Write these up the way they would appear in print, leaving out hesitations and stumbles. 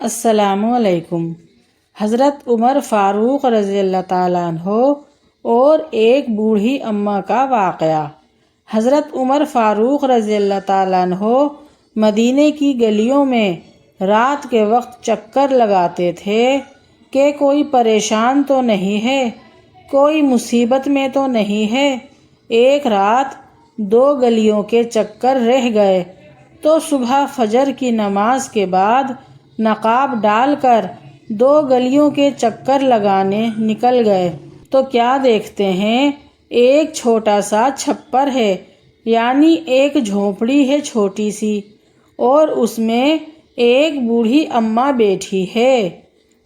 السلام علیکم۔ حضرت عمر فاروق رضی اللہ تعالیٰ عنہ اور ایک بوڑھی اماں کا واقعہ۔ حضرت عمر فاروق رضی اللہ تعالیٰ عنہ مدینے کی گلیوں میں رات کے وقت چکر لگاتے تھے کہ کوئی پریشان تو نہیں ہے، کوئی مصیبت میں تو نہیں ہے۔ ایک رات 2 گلیوں کے چکر رہ گئے تو صبح فجر کی نماز کے بعد نقاب ڈال کر 2 گلیوں کے چکر لگانے نکل گئے تو کیا دیکھتے ہیں، ایک چھوٹا سا چھپر ہے، یعنی ایک جھونپڑی ہے چھوٹی سی، اور اس میں ایک بوڑھی اماں بیٹھی ہے۔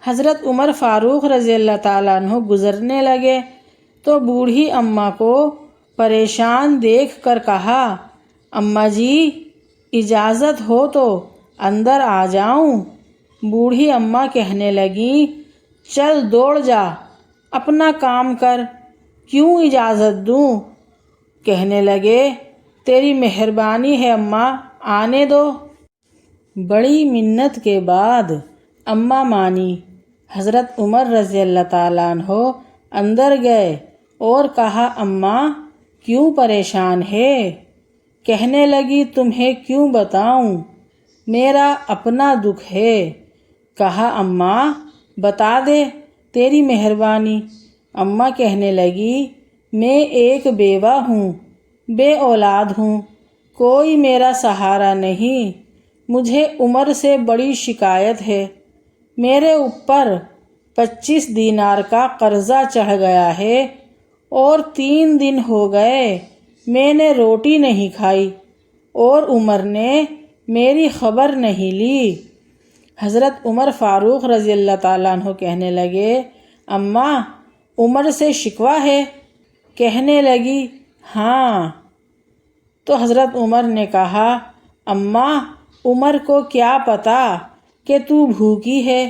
حضرت عمر فاروق رضی اللہ تعالیٰ عنہ گزرنے لگے تو بوڑھی اماں کو پریشان دیکھ کر کہا، اماں جی اجازت ہو تو اندر آ جاؤں؟ بوڑھی اماں کہنے لگیں، چل دوڑ جا، اپنا کام کر، کیوں اجازت دوں؟ کہنے لگے، تیری مہربانی ہے اماں، آنے دو۔ بڑی منت کے بعد اماں مانی۔ حضرت عمر رضی اللہ تعالیٰ عنہ اندر گئے اور کہا، اماں کیوں پریشان ہے؟ کہنے لگی، تمہیں کیوں بتاؤں، میرا اپنا دکھ ہے۔ کہا، اماں بتا دے، تیری مہربانی۔ اماں کہنے لگی، میں ایک بیوہ ہوں، بے اولاد ہوں، کوئی میرا سہارا نہیں، مجھے عمر سے بڑی شکایت ہے، میرے اوپر 25 دینار کا قرضہ چڑھ گیا ہے اور 3 دن ہو گئے میں نے روٹی نہیں کھائی اور عمر نے میری خبر نہیں لی۔ حضرت عمر فاروق رضی اللہ تعالیٰ عنہ کہنے لگے، اماں عمر سے شکوہ ہے؟ کہنے لگی، ہاں۔ تو حضرت عمر نے کہا، اماں عمر کو کیا پتہ کہ تو بھوکی ہے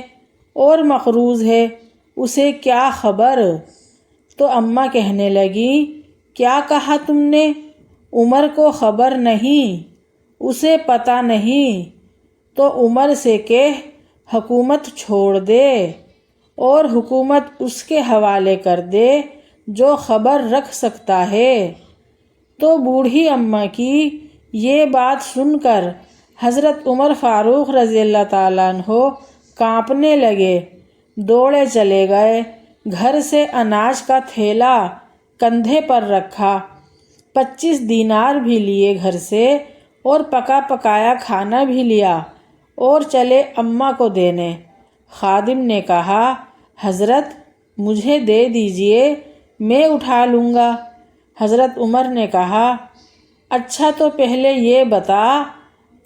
اور مقروض ہے، اسے کیا خبر؟ تو اماں کہنے لگیں، کیا کہا تم نے؟ عمر کو خبر نہیں، اسے پتہ نہیں، تو عمر سے کہہ حکومت چھوڑ دے اور حکومت اس کے حوالے کر دے جو خبر رکھ سکتا ہے۔ تو بوڑھی اماں کی یہ بات سن کر حضرت عمر فاروق رضی اللہ تعالیٰ عنہ کانپنے لگے، دوڑے چلے گئے، گھر سے اناج کا تھیلا کندھے پر رکھا، 25 دینار بھی لیے گھر سے اور پکا پکایا کھانا بھی لیا اور چلے اماں کو دینے۔ خادم نے کہا، حضرت مجھے دے دیجئے، میں اٹھا لوں گا۔ حضرت عمر نے کہا، اچھا تو پہلے یہ بتا،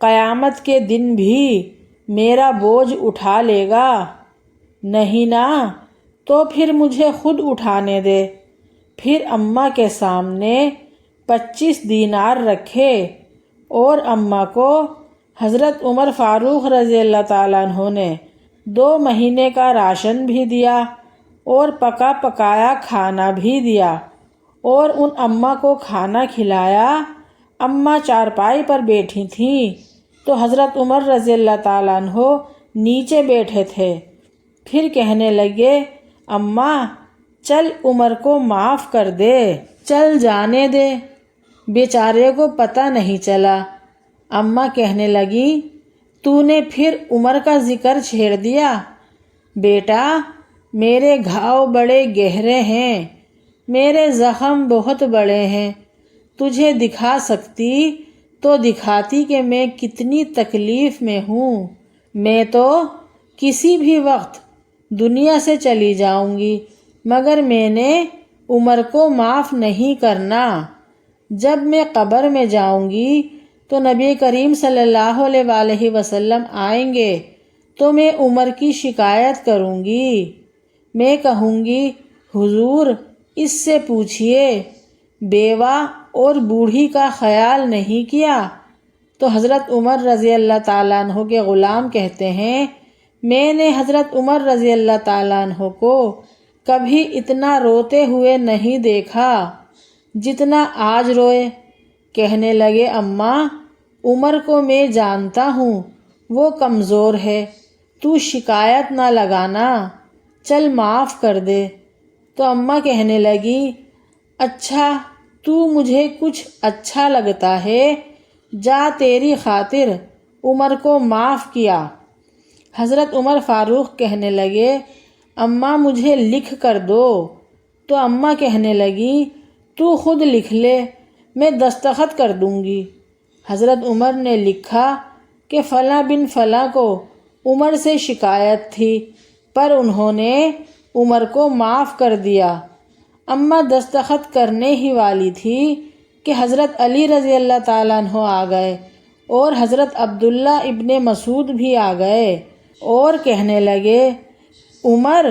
قیامت کے دن بھی میرا بوجھ اٹھا لے گا؟ نہیں نا، تو پھر مجھے خود اٹھانے دے۔ پھر اماں کے سامنے 25 دینار رکھے اور اماں کو حضرت عمر فاروق رضی اللہ تعالیٰ عنہ نے 2 مہینے کا راشن بھی دیا اور پکا پکایا کھانا بھی دیا اور ان اماں کو کھانا کھلایا۔ اماں چارپائی پر بیٹھی تھیں تو حضرت عمر رضی اللہ تعالیٰ عنہ نیچے بیٹھے تھے۔ پھر کہنے لگے، اماں چل عمر کو معاف کر دے، چل جانے دے، بیچارے کو پتہ نہیں چلا۔ اماں کہنے لگیں، تو نے پھر عمر کا ذکر چھیڑ دیا؟ بیٹا میرے گھاؤ بڑے گہرے ہیں، میرے زخم بہت بڑے ہیں، تجھے دکھا سکتی تو دکھاتی کہ میں کتنی تکلیف میں ہوں۔ میں تو کسی بھی وقت دنیا سے چلی جاؤں گی، مگر میں نے عمر کو معاف نہیں کرنا۔ جب میں قبر میں جاؤں گی تو نبی کریم صلی اللہ علیہ وآلہ وسلم آئیں گے تو میں عمر کی شکایت کروں گی، میں کہوں گی، حضور اس سے پوچھئے بیوہ اور بوڑھی کا خیال نہیں کیا؟ تو حضرت عمر رضی اللہ تعالیٰ عنہ کے غلام کہتے ہیں، میں نے حضرت عمر رضی اللہ تعالیٰ عنہ کو کبھی اتنا روتے ہوئے نہیں دیکھا جتنا آج روئے۔ کہنے لگے، اماں عمر کو میں جانتا ہوں، وہ کمزور ہے، تو شکایت نہ لگانا، چل معاف کر دے۔ تو اماں کہنے لگی اچھا تو مجھے کچھ اچھا لگتا ہے، جا تیری خاطر عمر کو معاف کیا۔ حضرت عمر فاروق کہنے لگے اماں مجھے لکھ کر دو۔ تو اماں کہنے لگی تو خود لکھ لے، میں دستخط کر دوں گی۔ حضرت عمر نے لکھا کہ فلاں بن فلاں کو عمر سے شکایت تھی، پر انہوں نے عمر کو معاف کر دیا۔ اماں دستخط کرنے ہی والی تھی کہ حضرت علی رضی اللہ تعالیٰ عنہ آ گئے اور حضرت عبداللہ ابن مسعود بھی آ گئے اور کہنے لگے عمر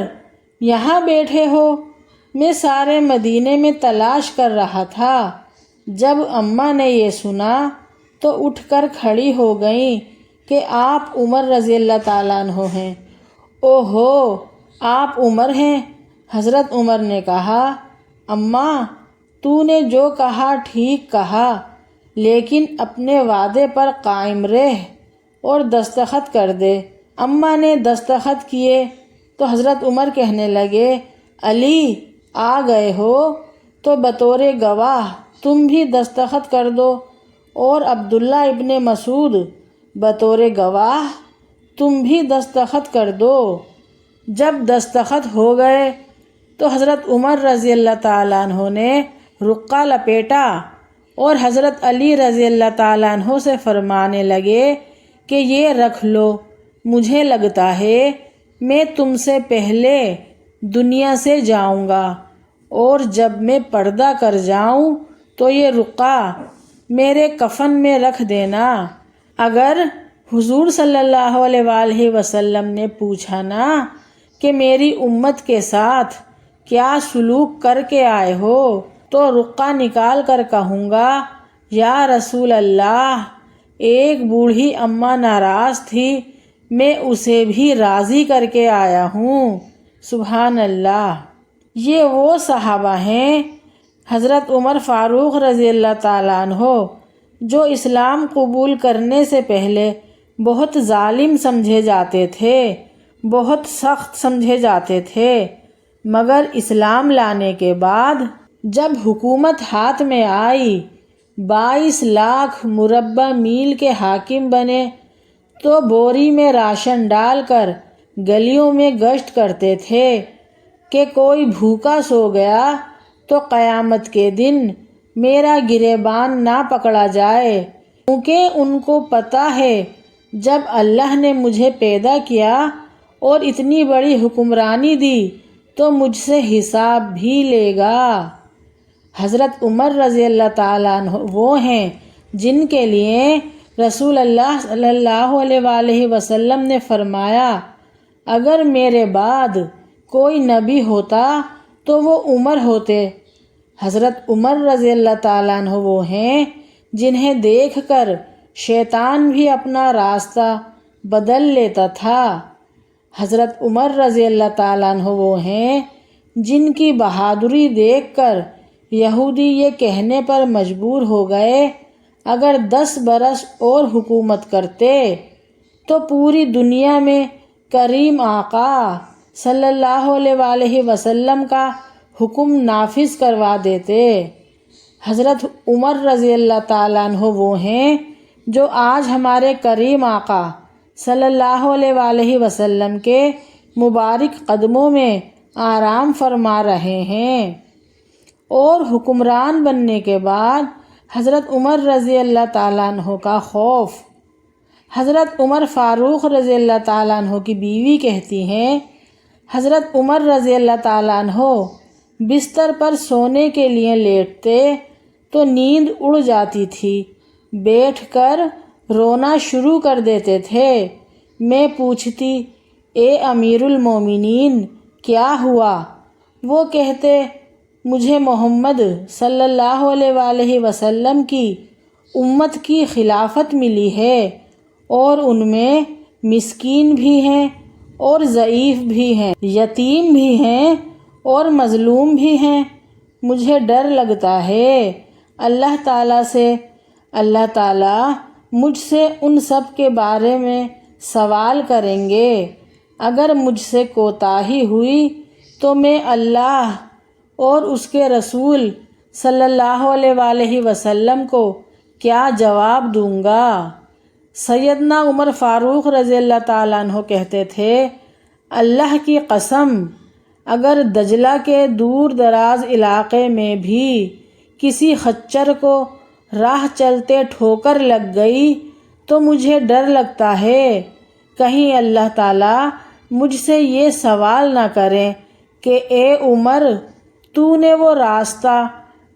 یہاں بیٹھے ہو؟ میں سارے مدینے میں تلاش کر رہا تھا۔ جب اماں نے یہ سنا تو اٹھ کر کھڑی ہو گئیں کہ آپ عمر رضی اللہ تعالیٰ عنہ ہیں۔ اوہو آپ عمر ہیں؟ حضرت عمر نے کہا اماں تو نے جو کہا ٹھیک کہا، لیکن اپنے وعدے پر قائم رہ اور دستخط کر دے۔ اماں نے دستخط کیے تو حضرت عمر کہنے لگے علی آ گئے ہو تو بطور گواہ تم بھی دستخط کر دو، اور عبداللہ ابن مسعود بطور گواہ تم بھی دستخط کر دو۔ جب دستخط ہو گئے تو حضرت عمر رضی اللہ تعالیٰ عنہ نے رقعہ لپیٹا اور حضرت علی رضی اللہ تعالیٰ عنہ سے فرمانے لگے کہ یہ رکھ لو، مجھے لگتا ہے میں تم سے پہلے دنیا سے جاؤں گا، اور جب میں پردہ کر جاؤں تو یہ رقعہ میرے کفن میں رکھ دینا۔ اگر حضور صلی اللہ علیہ وآلہ وسلم نے پوچھا نا کہ میری امت کے ساتھ کیا سلوک کر کے آئے ہو، تو رقعہ نکال کر کہوں گا یا رسول اللہ ایک بوڑھی اماں ناراض تھی، میں اسے بھی راضی کر کے آیا ہوں۔ سبحان اللہ۔ یہ وہ صحابہ ہیں حضرت عمر فاروق رضی اللہ تعالیٰ عنہ جو اسلام قبول کرنے سے پہلے بہت ظالم سمجھے جاتے تھے، بہت سخت سمجھے جاتے تھے، مگر اسلام لانے کے بعد جب حکومت ہاتھ میں آئی، 22 لاکھ مربع میل کے حاکم بنے، تو بوری میں راشن ڈال کر گلیوں میں گشت کرتے تھے کہ کوئی بھوکا سو گیا تو قیامت کے دن میرا گریبان نہ پکڑا جائے، کیونکہ ان کو پتہ ہے جب اللہ نے مجھے پیدا کیا اور اتنی بڑی حکمرانی دی تو مجھ سے حساب بھی لے گا۔ حضرت عمر رضی اللہ تعالیٰ عنہ وہ ہیں جن کے لیے رسول اللہ صلی اللہ علیہ وآلہ وسلم نے فرمایا اگر میرے بعد کوئی نبی ہوتا تو وہ عمر ہوتے۔ حضرت عمر رضی اللہ تعالیٰ عنہ وہ ہیں جنہیں دیکھ کر شیطان بھی اپنا راستہ بدل لیتا تھا۔ حضرت عمر رضی اللہ تعالیٰ عنہ وہ ہیں جن کی بہادری دیکھ کر یہودی یہ کہنے پر مجبور ہو گئے اگر 10 برس اور حکومت کرتے تو پوری دنیا میں کریم آقا صلی اللہ علیہ وآلہ وسلم کا حکم نافذ کروا دیتے۔ حضرت عمر رضی اللہ تعالیٰ عنہ وہ ہیں جو آج ہمارے کریم آقا صلی اللہ علیہ وآلہ وسلم کے مبارک قدموں میں آرام فرما رہے ہیں، اور حکمران بننے کے بعد حضرت عمر رضی اللہ تعالیٰ عنہ کا خوف۔ حضرت عمر فاروق رضی اللہ تعالیٰ عنہ کی بیوی کہتی ہیں حضرت عمر رضی اللہ تعالیٰ عنہ بستر پر سونے کے لیے لیٹتے تو نیند اڑ جاتی تھی، بیٹھ کر رونا شروع کر دیتے تھے۔ میں پوچھتی اے امیر المومنین کیا ہوا؟ وہ کہتے مجھے محمد صلی اللہ علیہ وآلہ وسلم کی امت کی خلافت ملی ہے، اور ان میں مسکین بھی ہیں اور ضعیف بھی ہیں، یتیم بھی ہیں اور مظلوم بھی ہیں۔ مجھے ڈر لگتا ہے اللہ تعالیٰ سے، اللہ تعالیٰ مجھ سے ان سب کے بارے میں سوال کریں گے۔ اگر مجھ سے کوتاہی ہوئی تو میں اللہ اور اس کے رسول صلی اللہ علیہ وآلہ وسلم کو کیا جواب دوں گا؟ سیدنا عمر فاروق رضی اللہ تعالیٰ عنہ کہتے تھے، اللہ کی قسم، اگر دجلہ کے دور دراز علاقے میں بھی کسی خچر کو راہ چلتے ٹھوکر لگ گئی تو مجھے ڈر لگتا ہے کہیں اللہ تعالیٰ مجھ سے یہ سوال نہ کریں کہ اے عمر، تو نے وہ راستہ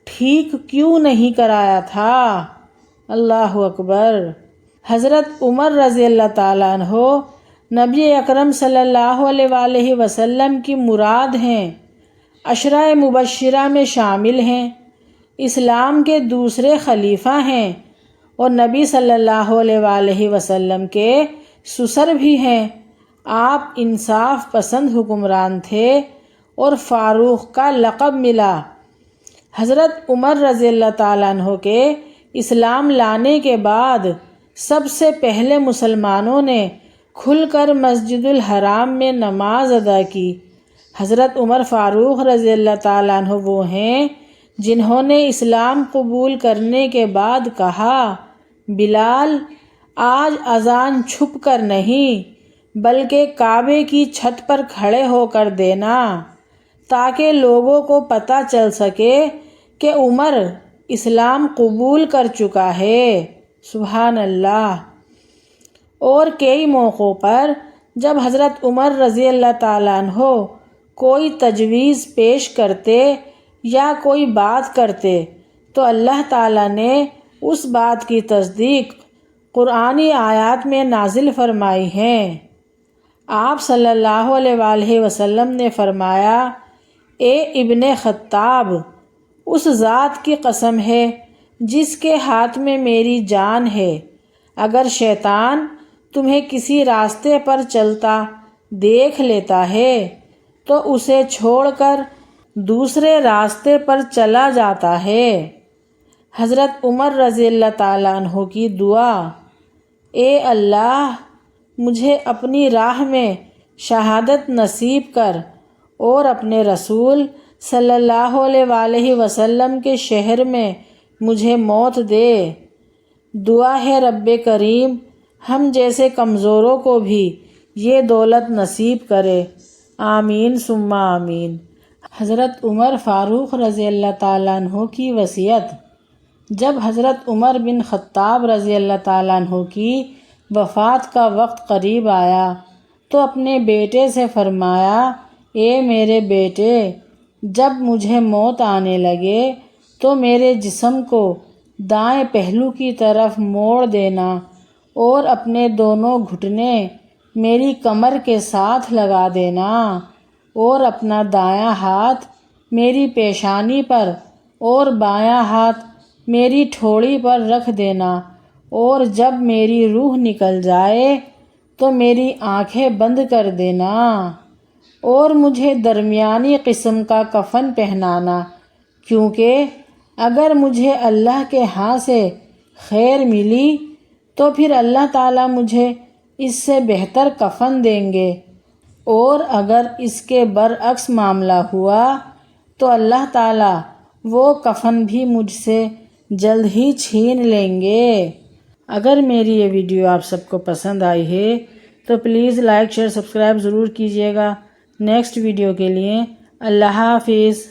ٹھیک کیوں نہیں کرایا تھا؟ اللہ اکبر۔ حضرت عمر رضی اللہ تعالیٰ عنہ نبی اکرم صلی اللہ علیہ وآلہ وسلم کی مراد ہیں، عشرہ مبشرہ میں شامل ہیں، اسلام کے دوسرے خلیفہ ہیں اور نبی صلی اللہ علیہ وآلہ وسلم کے سسر بھی ہیں۔ آپ انصاف پسند حکمران تھے اور فاروق کا لقب ملا۔ حضرت عمر رضی اللہ تعالیٰ عنہ کے اسلام لانے کے بعد سب سے پہلے مسلمانوں نے کھل کر مسجد الحرام میں نماز ادا کی۔ حضرت عمر فاروق رضی اللہ تعالیٰ عنہ وہ ہیں جنہوں نے اسلام قبول کرنے کے بعد کہا، بلال، آج اذان چھپ کر نہیں بلکہ کعبے کی چھت پر کھڑے ہو کر دینا تاکہ لوگوں کو پتہ چل سکے کہ عمر اسلام قبول کر چکا ہے۔ سبحان اللہ۔ اور کئی موقعوں پر جب حضرت عمر رضی اللہ تعالیٰ عنہ کوئی تجویز پیش کرتے یا کوئی بات کرتے تو اللہ تعالیٰ نے اس بات کی تصدیق قرآنی آیات میں نازل فرمائی ہے۔ آپ صلی اللہ علیہ وآلہ وسلم نے فرمایا، اے ابن خطاب، اس ذات کی قسم ہے جس کے ہاتھ میں میری جان ہے، اگر شیطان تمہیں کسی راستے پر چلتا دیکھ لیتا ہے تو اسے چھوڑ کر دوسرے راستے پر چلا جاتا ہے۔ حضرت عمر رضی اللہ تعالیٰ عنہ کی دعا، اے اللہ، مجھے اپنی راہ میں شہادت نصیب کر اور اپنے رسول صلی اللہ علیہ وآلہ وسلم کے شہر میں مجھے موت دے۔ دعا ہے رب کریم ہم جیسے کمزوروں کو بھی یہ دولت نصیب کرے، آمین ثم آمین۔ حضرت عمر فاروق رضی اللہ تعالیٰ عنہ کی وصیت۔ جب حضرت عمر بن خطاب رضی اللہ تعالیٰ عنہ کی وفات کا وقت قریب آیا تو اپنے بیٹے سے فرمایا، اے میرے بیٹے، جب مجھے موت آنے لگے تو میرے جسم کو دائیں پہلو کی طرف موڑ دینا اور اپنے دونوں گھٹنے میری کمر کے ساتھ لگا دینا اور اپنا دایاں ہاتھ میری پیشانی پر اور بایاں ہاتھ میری ٹھوڑی پر رکھ دینا، اور جب میری روح نکل جائے تو میری آنکھیں بند کر دینا اور مجھے درمیانی قسم کا کفن پہنانا، کیونکہ اگر مجھے اللہ کے ہاں سے خیر ملی تو پھر اللہ تعالیٰ مجھے اس سے بہتر کفن دیں گے، اور اگر اس کے برعکس معاملہ ہوا تو اللہ تعالیٰ وہ کفن بھی مجھ سے جلد ہی چھین لیں گے۔ اگر میری یہ ویڈیو آپ سب کو پسند آئی ہے تو پلیز لائک، شیئر، سبسکرائب ضرور کیجیے گا۔ نیکسٹ ویڈیو کے لیے اللہ حافظ۔